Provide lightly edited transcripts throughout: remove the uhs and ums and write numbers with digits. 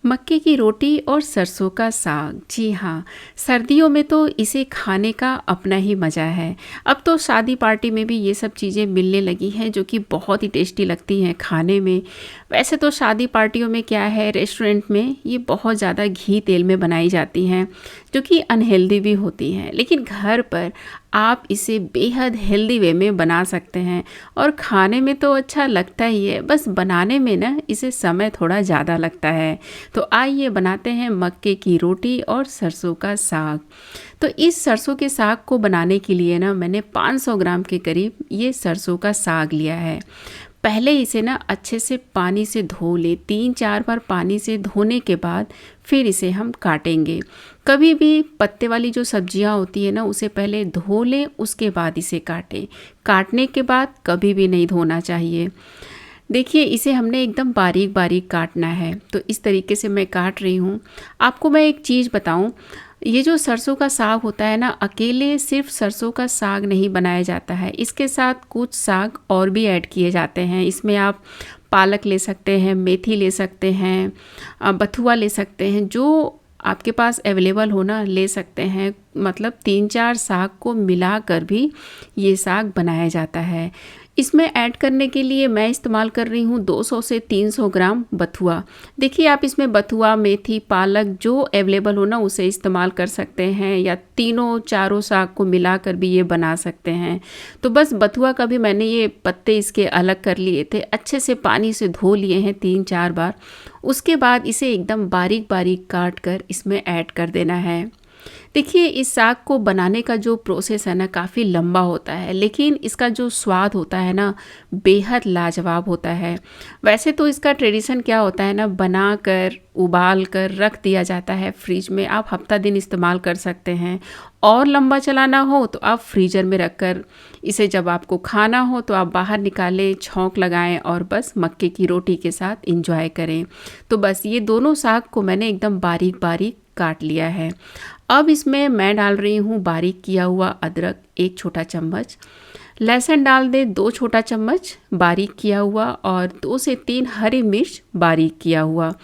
मक्के की रोटी और सरसों का साग, जी हाँ। सर्दियों में तो इसे खाने का अपना ही मज़ा है। अब तो शादी पार्टी में भी ये सब चीज़ें मिलने लगी हैं जो कि बहुत ही टेस्टी लगती हैं खाने में। वैसे तो शादी पार्टियों में क्या है, रेस्टोरेंट में ये बहुत ज़्यादा घी तेल में बनाई जाती हैं जो कि अनहेल्दी भी होती हैं, लेकिन घर पर आप इसे बेहद हेल्दी वे में बना सकते हैं और खाने में तो अच्छा लगता ही है, बस बनाने में ना इसे समय थोड़ा ज़्यादा लगता है। तो आइए बनाते हैं मक्के की रोटी और सरसों का साग। तो इस सरसों के साग को बनाने के लिए ना मैंने 500 ग्राम के करीब ये सरसों का साग लिया है। पहले इसे ना अच्छे से पानी से धो लें, 3-4 बार पानी से धोने के बाद फिर इसे हम काटेंगे। कभी भी पत्ते वाली जो सब्जियां होती है ना उसे पहले धो लें, उसके बाद इसे काटें। काटने के बाद कभी भी नहीं धोना चाहिए। देखिए इसे हमने एकदम बारीक बारीक काटना है, तो इस तरीके से मैं काट रही हूँ। आपको मैं एक चीज़ बताऊँ, ये जो सरसों का साग होता है ना, अकेले सिर्फ सरसों का साग नहीं बनाया जाता है, इसके साथ कुछ साग और भी ऐड किए जाते हैं। इसमें आप पालक ले सकते हैं, मेथी ले सकते हैं, बथुआ ले सकते हैं, जो आपके पास अवेलेबल हो ना ले सकते हैं। मतलब 3-4 साग को मिलाकर भी ये साग बनाया जाता है। इसमें ऐड करने के लिए मैं इस्तेमाल कर रही हूँ 200 से 300 ग्राम बथुआ। देखिए आप इसमें बथुआ, मेथी, पालक जो अवेलेबल हो ना उसे इस्तेमाल कर सकते हैं, या तीनों चारों साग को मिलाकर भी ये बना सकते हैं। तो बस बथुआ का भी मैंने ये पत्ते इसके अलग कर लिए थे, अच्छे से पानी से धो लिए हैं 3-4 बार। उसके बाद इसे एकदम बारीक बारीक काट कर इसमें ऐड कर देना है। देखिए इस साग को बनाने का जो प्रोसेस है ना काफ़ी लंबा होता है, लेकिन इसका जो स्वाद होता है ना बेहद लाजवाब होता है। वैसे तो इसका ट्रेडिशन क्या होता है ना, बना कर उबाल कर रख दिया जाता है फ्रिज में, आप हफ्ता दिन इस्तेमाल कर सकते हैं। और लंबा चलाना हो तो आप फ्रीजर में रख कर इसे जब आपको खाना हो तो आप बाहर निकालें, छौंक लगाएं और बस मक्के की रोटी के साथ इंजॉय करें। तो बस ये दोनों साग को मैंने एकदम बारीक बारीक काट लिया है। अब इसमें मैं डाल रही हूँ बारीक किया हुआ अदरक 1 छोटा चम्मच, लहसुन डाल दें 2 छोटा चम्मच बारीक किया हुआ, और 2 से 3 हरी मिर्च बारीक किया हुआ।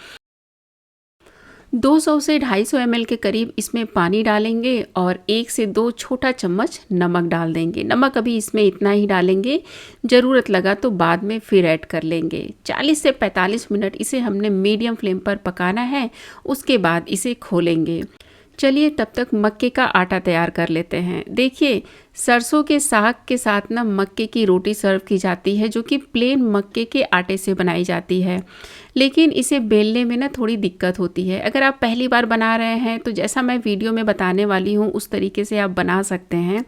200 से 250 ml के करीब इसमें पानी डालेंगे और 1 से 2 छोटा चम्मच नमक डाल देंगे। नमक अभी इसमें इतना ही डालेंगे, ज़रूरत लगा तो बाद में फिर ऐड कर लेंगे। 40 से 45 मिनट इसे हमने मीडियम फ्लेम पर पकाना है, उसके बाद इसे खोलेंगे। चलिए तब तक मक्के का आटा तैयार कर लेते हैं। देखिए सरसों के साग के साथ ना मक्के की रोटी सर्व की जाती है जो कि प्लेन मक्के के आटे से बनाई जाती है, लेकिन इसे बेलने में ना थोड़ी दिक्कत होती है। अगर आप पहली बार बना रहे हैं तो जैसा मैं वीडियो में बताने वाली हूँ उस तरीके से आप बना सकते हैं,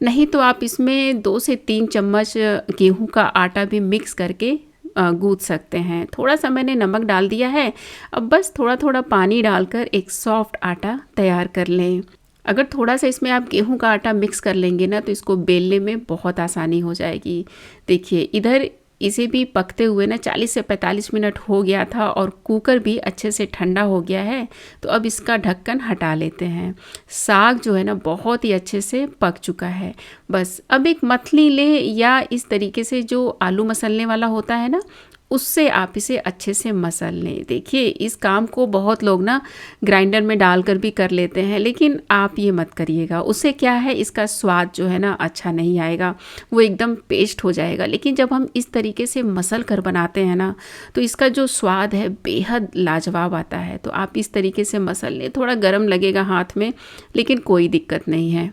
नहीं तो आप इसमें 2 से 3 चम्मच गेहूं का आटा भी मिक्स करके गूँथ सकते हैं। थोड़ा सा मैंने नमक डाल दिया है, अब बस थोड़ा थोड़ा पानी डालकर एक सॉफ्ट आटा तैयार कर लें। अगर थोड़ा सा इसमें आप गेहूं का आटा मिक्स कर लेंगे ना तो इसको बेलने में बहुत आसानी हो जाएगी। देखिए इधर इसे भी पकते हुए ना 40 से 45 मिनट हो गया था और कुकर भी अच्छे से ठंडा हो गया है। तो अब इसका ढक्कन हटा लेते हैं। साग जो है ना बहुत ही अच्छे से पक चुका है। बस अब एक मथली लें, या इस तरीके से जो आलू मसलने वाला होता है ना उससे आप इसे अच्छे से मसल लें। देखिए इस काम को बहुत लोग ना ग्राइंडर में डालकर भी कर लेते हैं, लेकिन आप ये मत करिएगा। उससे क्या है, इसका स्वाद जो है ना अच्छा नहीं आएगा, वो एकदम पेस्ट हो जाएगा। लेकिन जब हम इस तरीके से मसल कर बनाते हैं ना तो इसका जो स्वाद है बेहद लाजवाब आता है। तो आप इस तरीके से मसल लें। थोड़ा गर्म लगेगा हाथ में, लेकिन कोई दिक्कत नहीं है।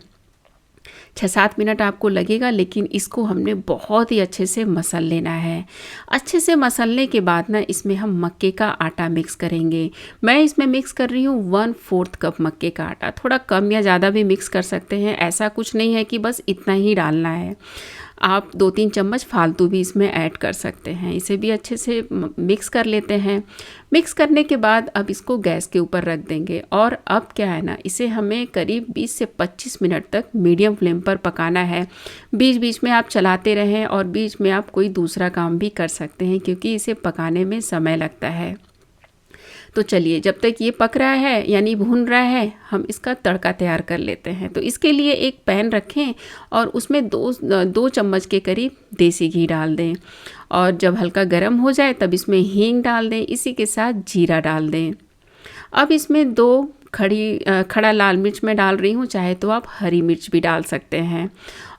6-7 मिनट आपको लगेगा, लेकिन इसको हमने बहुत ही अच्छे से मसल लेना है। अच्छे से मसलने के बाद ना इसमें हम मक्के का आटा मिक्स करेंगे। मैं इसमें मिक्स कर रही हूँ 1/4 कप मक्के का आटा। थोड़ा कम या ज़्यादा भी मिक्स कर सकते हैं, ऐसा कुछ नहीं है कि बस इतना ही डालना है। आप 2-3 चम्मच फालतू भी इसमें ऐड कर सकते हैं। इसे भी अच्छे से मिक्स कर लेते हैं। मिक्स करने के बाद अब इसको गैस के ऊपर रख देंगे, और अब क्या है ना इसे हमें करीब 20 से 25 मिनट तक मीडियम फ्लेम पर पकाना है। बीच बीच में आप चलाते रहें और बीच में आप कोई दूसरा काम भी कर सकते हैं, क्योंकि इसे पकाने में समय लगता है। तो चलिए जब तक ये पक रहा है यानी भून रहा है, हम इसका तड़का तैयार कर लेते हैं। तो इसके लिए एक पैन रखें और उसमें दो चम्मच के करीब देसी घी डाल दें, और जब हल्का गर्म हो जाए तब इसमें हींग डाल दें, इसी के साथ जीरा डाल दें। अब इसमें 2 खड़ा लाल मिर्च मैं डाल रही हूँ, चाहे तो आप हरी मिर्च भी डाल सकते हैं।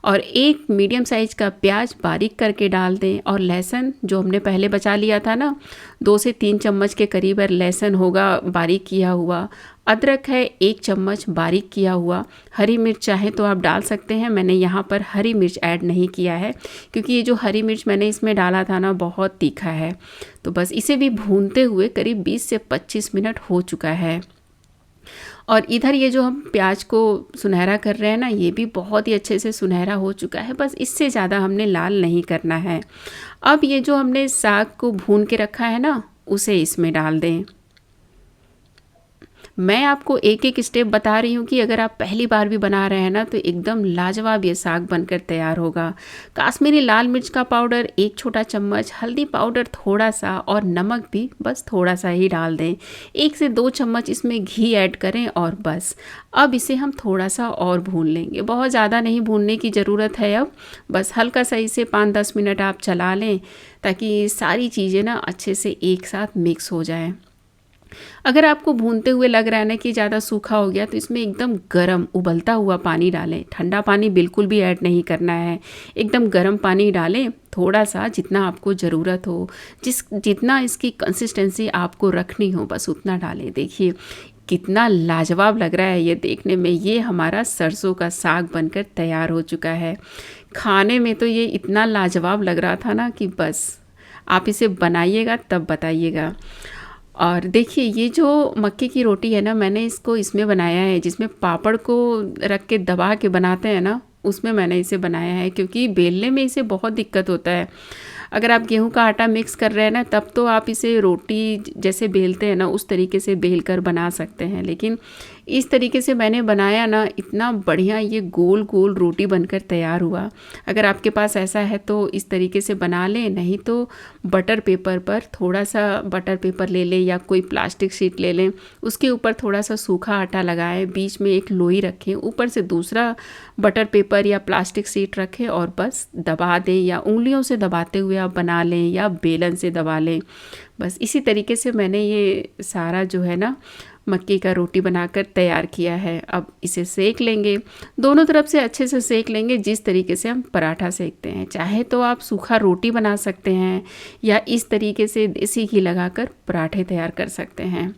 और 1 मीडियम साइज़ का प्याज बारीक करके डाल दें, और लहसुन जो हमने पहले बचा लिया था ना, 2 से 3 चम्मच के करीब लहसुन होगा बारीक किया हुआ। अदरक है 1 चम्मच बारीक किया हुआ। हरी मिर्च चाहे तो आप डाल सकते हैं, मैंने यहाँ पर हरी मिर्च ऐड नहीं किया है क्योंकि ये जो हरी मिर्च मैंने इसमें डाला था ना, बहुत तीखा है। तो बस इसे भी भूनते हुए करीब 20 से 25 मिनट हो चुका है। और इधर ये जो हम प्याज को सुनहरा कर रहे हैं ना, ये भी बहुत ही अच्छे से सुनहरा हो चुका है। बस इससे ज़्यादा हमने लाल नहीं करना है। अब ये जो हमने साग को भून के रखा है ना, उसे इसमें डाल दें। मैं आपको एक एक स्टेप बता रही हूँ कि अगर आप पहली बार भी बना रहे हैं ना, तो एकदम लाजवाब ये साग बनकर तैयार होगा। काश्मीरी लाल मिर्च का पाउडर 1 छोटा चम्मच, हल्दी पाउडर थोड़ा सा, और नमक भी बस थोड़ा सा ही डाल दें। 1 से 2 चम्मच इसमें घी ऐड करें, और बस अब इसे हम थोड़ा सा और भून लेंगे। बहुत ज़्यादा नहीं भूनने की ज़रूरत है अब, बस हल्का सा इसे 5-10 मिनट आप चला लें ताकि सारी चीज़ें ना अच्छे से एक साथ मिक्स हो जाएँ। अगर आपको भूनते हुए लग रहा है ना कि ज़्यादा सूखा हो गया, तो इसमें एकदम गरम उबलता हुआ पानी डालें। ठंडा पानी बिल्कुल भी ऐड नहीं करना है, एकदम गरम पानी डालें, थोड़ा सा, जितना आपको ज़रूरत हो, जितना इसकी कंसिस्टेंसी आपको रखनी हो, बस उतना डालें। देखिए कितना लाजवाब लग रहा है ये देखने में। ये हमारा सरसों का साग बनकर तैयार हो चुका है। खाने में तो ये इतना लाजवाब लग रहा था ना कि बस आप इसे बनाइएगा तब बताइएगा। और देखिए ये जो मक्के की रोटी है ना, मैंने इसको इसमें बनाया है जिसमें पापड़ को रख के दबा के बनाते हैं ना, उसमें मैंने इसे बनाया है, क्योंकि बेलने में इसे बहुत दिक्कत होता है। अगर आप गेहूं का आटा मिक्स कर रहे हैं ना, तब तो आप इसे रोटी जैसे बेलते हैं ना, उस तरीके से बेल कर बना सकते हैं। लेकिन इस तरीके से मैंने बनाया ना, इतना बढ़िया ये गोल गोल रोटी बनकर तैयार हुआ। अगर आपके पास ऐसा है तो इस तरीके से बना लें, नहीं तो बटर पेपर पर थोड़ा सा बटर पेपर ले लें या कोई प्लास्टिक शीट ले लें, उसके ऊपर थोड़ा सा सूखा आटा लगाएं, बीच में एक लोई रखें, ऊपर से दूसरा बटर पेपर या प्लास्टिक शीट रखें, और बस दबा दें, या उंगलियों से दबाते हुए आप बना लें या बेलन से दबा लें। बस इसी तरीके से मैंने ये सारा जो है ना मक्के का रोटी बनाकर तैयार किया है। अब इसे सेक लेंगे, दोनों तरफ से अच्छे से सेक लेंगे, जिस तरीके से हम पराठा सेकते हैं। चाहे तो आप सूखा रोटी बना सकते हैं, या इस तरीके से देसी घी लगाकर पराठे तैयार कर सकते हैं।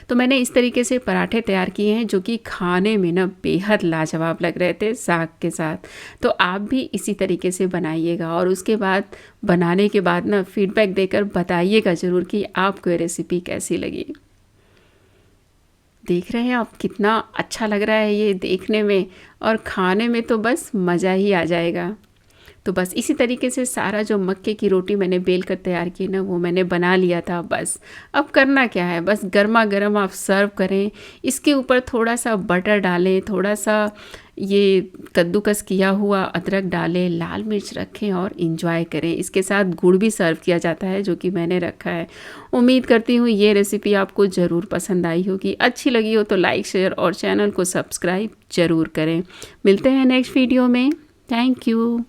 तो मैंने इस तरीके से पराठे तैयार किए हैं, जो कि खाने में ना बेहद लाजवाब लग रहे थे साग के साथ। तो आप भी इसी तरीके से बनाइएगा, और उसके बाद बनाने के बाद ना फीडबैक देकर बताइएगा ज़रूर कि आपको ये रेसिपी कैसी लगी। देख रहे हैं आप कितना अच्छा लग रहा है ये देखने में, और खाने में तो बस मज़ा ही आ जाएगा। तो बस इसी तरीके से सारा जो मक्के की रोटी मैंने बेल कर तैयार की ना, वो मैंने बना लिया था। बस अब करना क्या है, बस गर्मा गर्म आप सर्व करें, इसके ऊपर थोड़ा सा बटर डालें, थोड़ा सा ये कद्दूकस किया हुआ अदरक डालें, लाल मिर्च रखें और इंजॉय करें। इसके साथ गुड़ भी सर्व किया जाता है, जो कि मैंने रखा है। उम्मीद करती हूँ ये रेसिपी आपको ज़रूर पसंद आई होगी। अच्छी लगी हो तो लाइक, शेयर और चैनल को सब्सक्राइब ज़रूर करें। मिलते हैं नेक्स्ट वीडियो में। Thank you.